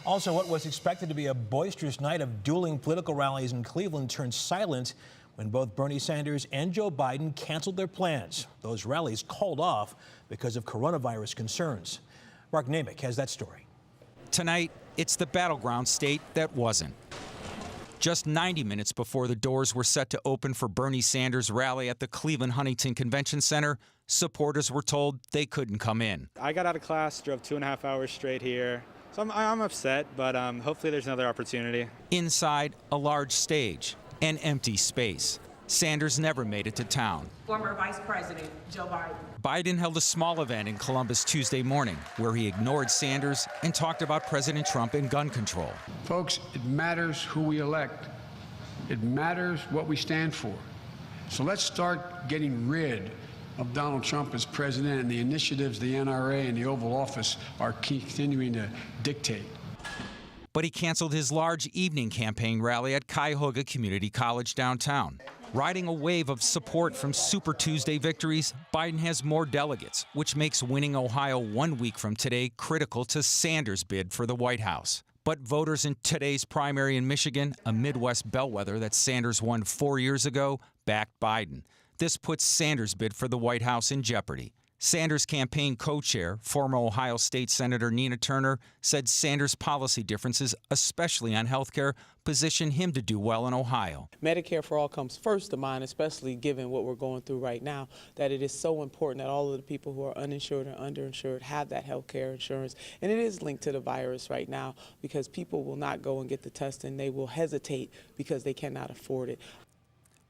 Also, what was expected to be a boisterous night of dueling political rallies in Cleveland turned silent when both Bernie Sanders and Joe Biden canceled their plans. Those rallies called off because of coronavirus concerns. Mark Naymik has that story. Tonight, it's the battleground state that wasn't. Just 90 minutes before the doors were set to open for Bernie Sanders' rally at the Cleveland Huntington Convention Center, supporters were told they couldn't come in. I got out of class, drove 2.5 hours straight here. So I'm upset, but hopefully there's another opportunity. Inside, a large stage, an empty space. Sanders never made it to town. Former Vice President Joe Biden. Biden held a small event in Columbus Tuesday morning where he ignored Sanders and talked about President Trump and gun control. Folks, it matters who we elect. It matters what we stand for. So let's start getting rid of Donald Trump as president and the initiatives the NRA and the Oval Office are continuing to dictate. But he canceled his large evening campaign rally at Cuyahoga Community College downtown. Riding a wave of support from Super Tuesday victories, Biden has more delegates, which makes winning Ohio 1 week from today critical to Sanders' bid for the White House. But voters in today's primary in Michigan, a Midwest bellwether that Sanders won 4 years ago, backed Biden. This puts Sanders' bid for the White House in jeopardy. Sanders' campaign co-chair, former Ohio State Senator Nina Turner, said Sanders' policy differences, especially on health care, position him to do well in Ohio. Medicare for all comes first to mind, especially given what we're going through right now, that it is so important that all of the people who are uninsured and underinsured have that health care insurance. And it is linked to the virus right now because people will not go and get the test and they will hesitate because they cannot afford it.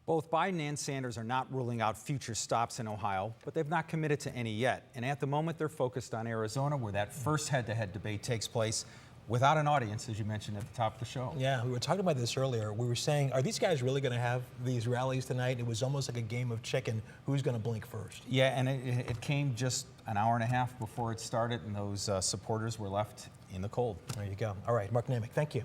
Both Biden and Sanders are not ruling out future stops in Ohio, but they've not committed to any yet. And at the moment, they're focused on Arizona, where that first head-to-head debate takes place without an audience, as you mentioned at the top of the show. Yeah, we were talking about this earlier. We were saying, are these guys really going to have these rallies tonight? It was almost like a game of chicken. Who's going to blink first? Yeah, and it came just an hour and a half before it started, and those supporters were left in the cold. There you go. All right, Mark Naymik, thank you.